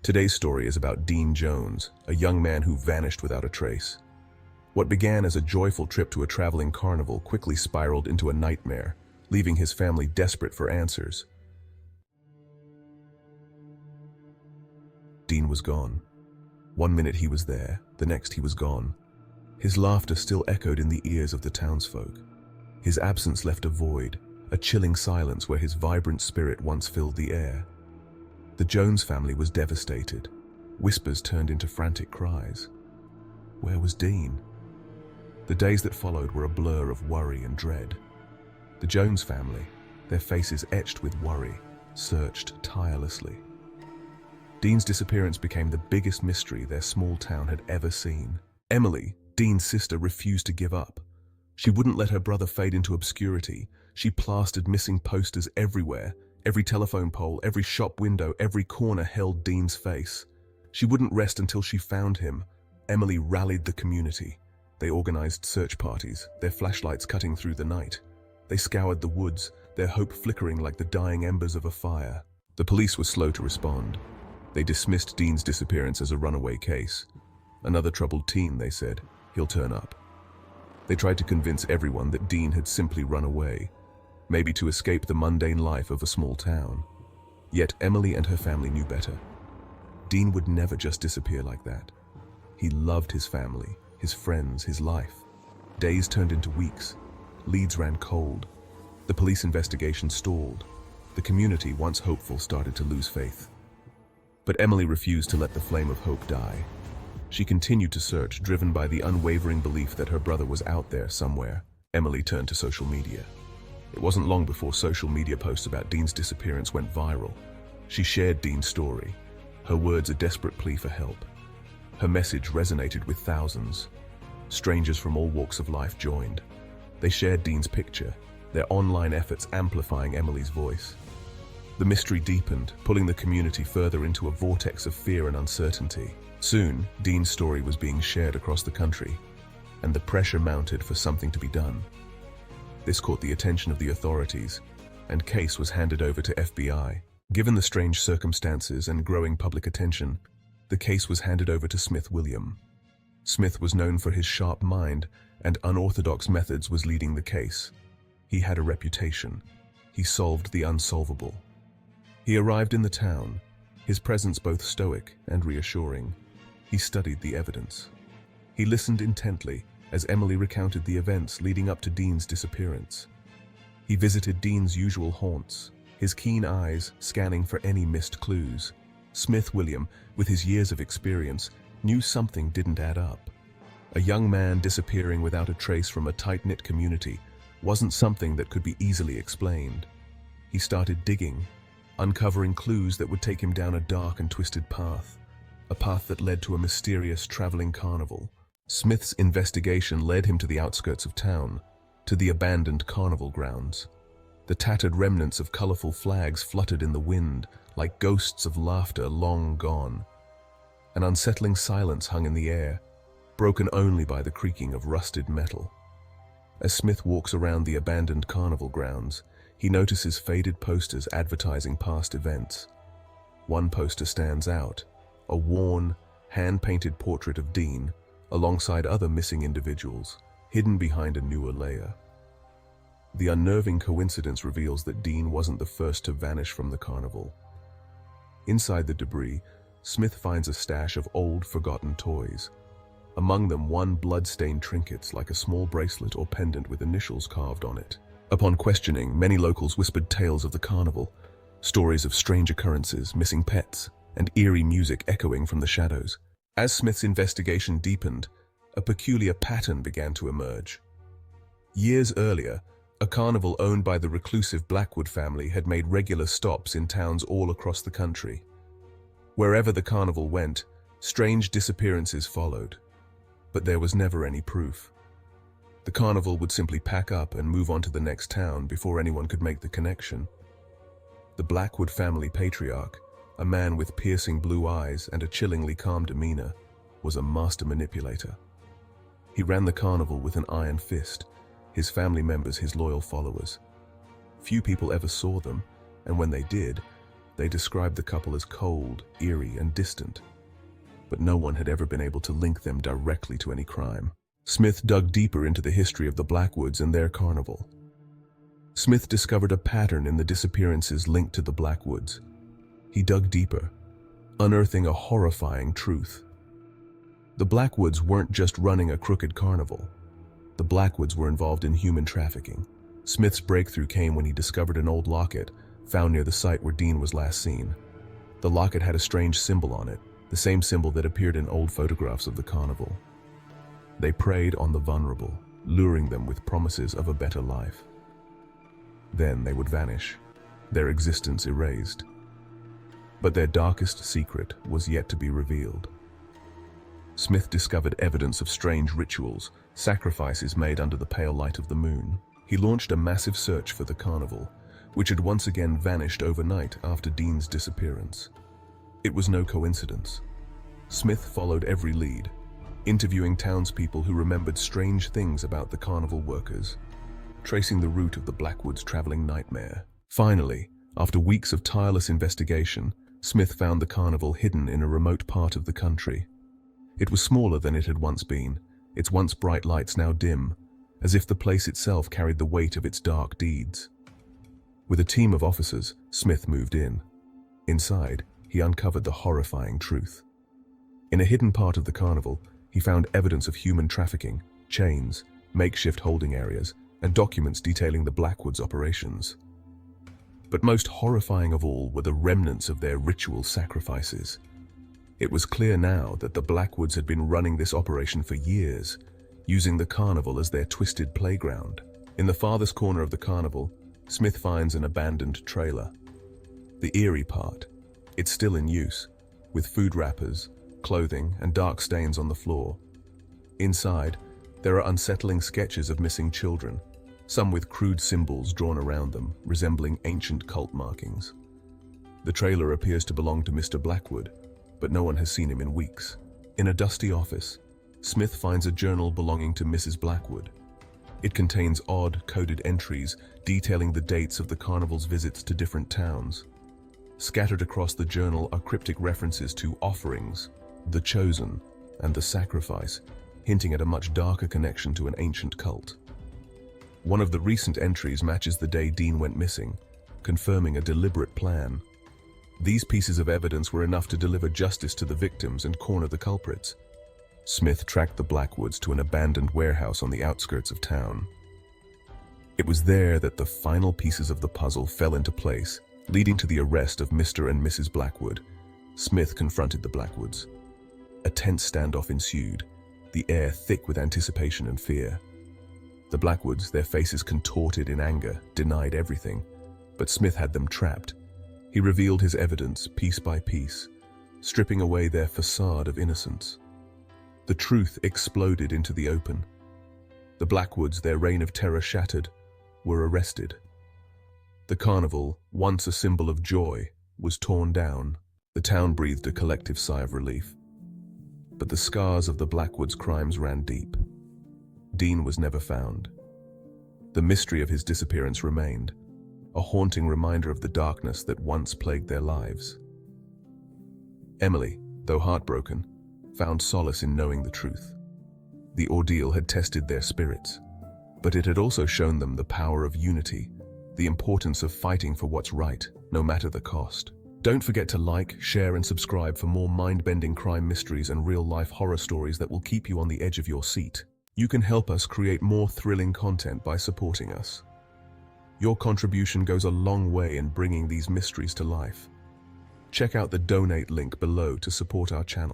Today's story is about Dean Jones, a young man who vanished without a trace. What began as a joyful trip to a traveling carnival quickly spiraled into a nightmare, leaving his family desperate for answers. Dean was gone. One minute he was there, the next he was gone. His laughter still echoed in the ears of the townsfolk. His absence left a void, a chilling silence where his vibrant spirit once filled the air. The Jones family was devastated. Whispers turned into frantic cries. Where was Dean? The days that followed were a blur of worry and dread. The Jones family, their faces etched with worry, searched tirelessly. Dean's disappearance became the biggest mystery their small town had ever seen. Emily, Dean's sister, refused to give up. She wouldn't let her brother fade into obscurity. She plastered missing posters everywhere. Every telephone pole, every shop window, every corner held Dean's face. She wouldn't rest until she found him. Emily rallied the community. They organized search parties, their flashlights cutting through the night. They scoured the woods, their hope flickering like the dying embers of a fire. The police were slow to respond. They dismissed Dean's disappearance as a runaway case. Another troubled teen, they said. He'll turn up. They tried to convince everyone that Dean had simply run away, maybe to escape the mundane life of a small town. Yet Emily and her family knew better. Dean would never just disappear like that. He loved his family, his friends, his life. Days turned into weeks. Leads ran cold. The police investigation stalled. The community, once hopeful, started to lose faith. But Emily refused to let the flame of hope die. She continued to search, driven by the unwavering belief that her brother was out there somewhere. Emily turned to social media. It wasn't long before social media posts about Dean's disappearance went viral. She shared Dean's story, her words a desperate plea for help. Her message resonated with thousands. Strangers from all walks of life joined. They shared Dean's picture, their online efforts amplifying Emily's voice. The mystery deepened, pulling the community further into a vortex of fear and uncertainty. Soon, Dean's story was being shared across the country, and the pressure mounted for something to be done. This caught the attention of the authorities, and case was handed over to FBI. Given the strange circumstances and growing public attention, the case was handed over to Smith William. Smith was known for his sharp mind, and unorthodox methods was leading the case. He had a reputation. He solved the unsolvable. He arrived in the town, his presence both stoic and reassuring. He studied the evidence. He listened intently as Emily recounted the events leading up to Dean's disappearance. He visited Dean's usual haunts, his keen eyes scanning for any missed clues. Smith William, with his years of experience, knew something didn't add up. A young man disappearing without a trace from a tight-knit community wasn't something that could be easily explained. He started digging, uncovering clues that would take him down a dark and twisted path, a path that led to a mysterious traveling carnival. Smith's investigation led him to the outskirts of town, to the abandoned carnival grounds. The tattered remnants of colorful flags fluttered in the wind, like ghosts of laughter long gone. An unsettling silence hung in the air, broken only by the creaking of rusted metal. As Smith walks around the abandoned carnival grounds, he notices faded posters advertising past events. One poster stands out, a worn, hand-painted portrait of Dean, alongside other missing individuals, hidden behind a newer layer. The unnerving coincidence reveals that Dean wasn't the first to vanish from the carnival. Inside the debris, Smith finds a stash of old, forgotten toys. Among them, one blood-stained trinket like a small bracelet or pendant with initials carved on it. Upon questioning, many locals whispered tales of the carnival, stories of strange occurrences, missing pets, and eerie music echoing from the shadows. As Smith's investigation deepened, a peculiar pattern began to emerge. Years earlier, a carnival owned by the reclusive Blackwood family had made regular stops in towns all across the country. Wherever the carnival went, strange disappearances followed, but there was never any proof. The carnival would simply pack up and move on to the next town before anyone could make the connection. The Blackwood family patriarch, a man with piercing blue eyes and a chillingly calm demeanor, was a master manipulator. He ran the carnival with an iron fist, his family members his loyal followers. Few people ever saw them, and when they did, They described the couple as cold, eerie, and distant, but no one had ever been able to link them directly to any crime. Smith dug deeper into the history of the Blackwoods and their carnival. Smith discovered a pattern in the disappearances linked to the Blackwoods. He dug deeper, unearthing a horrifying truth. The Blackwoods weren't just running a crooked carnival. The Blackwoods were involved in human trafficking. Smith's breakthrough came when he discovered an old locket found near the site where Dean was last seen. The locket had a strange symbol on it, the same symbol that appeared in old photographs of the carnival. They preyed on the vulnerable, luring them with promises of a better life. Then they would vanish, their existence erased. But their darkest secret was yet to be revealed. Smith discovered evidence of strange rituals, sacrifices made under the pale light of the moon. He launched a massive search for the carnival, which had once again vanished overnight after Dean's disappearance. It was no coincidence. Smith followed every lead, interviewing townspeople who remembered strange things about the carnival workers, tracing the route of the Blackwoods' traveling nightmare. Finally, after weeks of tireless investigation, Smith found the carnival hidden in a remote part of the country. It was smaller than it had once been, its once bright lights now dim, as if the place itself carried the weight of its dark deeds. With a team of officers, Smith moved in. Inside, he uncovered the horrifying truth. In a hidden part of the carnival, he found evidence of human trafficking, chains, makeshift holding areas, and documents detailing the Blackwoods' operations. But most horrifying of all were the remnants of their ritual sacrifices. It was clear now that the Blackwoods had been running this operation for years, using the carnival as their twisted playground. In the farthest corner of the carnival, Smith finds an abandoned trailer. The eerie part, it's still in use, with food wrappers, clothing, and dark stains on the floor. Inside, there are unsettling sketches of missing children, some with crude symbols drawn around them, resembling ancient cult markings. The trailer appears to belong to Mr. Blackwood, but no one has seen him in weeks. In a dusty office, Smith finds a journal belonging to Mrs. Blackwood. It contains odd, coded entries detailing the dates of the carnival's visits to different towns. Scattered across the journal are cryptic references to offerings, the chosen, and the sacrifice, hinting at a much darker connection to an ancient cult. One of the recent entries matches the day Dean went missing, confirming a deliberate plan. These pieces of evidence were enough to deliver justice to the victims and corner the culprits. Smith tracked the Blackwoods to an abandoned warehouse on the outskirts of town. It was there that the final pieces of the puzzle fell into place, leading to the arrest of Mr. and Mrs. Blackwood. Smith confronted the Blackwoods. A tense standoff ensued, the air thick with anticipation and fear. The Blackwoods, their faces contorted in anger, denied everything, but Smith had them trapped. He revealed his evidence piece by piece, stripping away their facade of innocence. The truth exploded into the open. The Blackwoods, their reign of terror shattered, were arrested. The carnival, once a symbol of joy, was torn down. The town breathed a collective sigh of relief. But the scars of the Blackwoods' crimes ran deep. Dean was never found. The mystery of his disappearance remained, a haunting reminder of the darkness that once plagued their lives. Emily, though heartbroken, found solace in knowing the truth. The ordeal had tested their spirits, but it had also shown them the power of unity, the importance of fighting for what's right, no matter the cost. Don't forget to like, share, and subscribe for more mind-bending crime mysteries and real-life horror stories that will keep you on the edge of your seat. You can help us create more thrilling content by supporting us. Your contribution goes a long way in bringing these mysteries to life. Check out the donate link below to support our channel.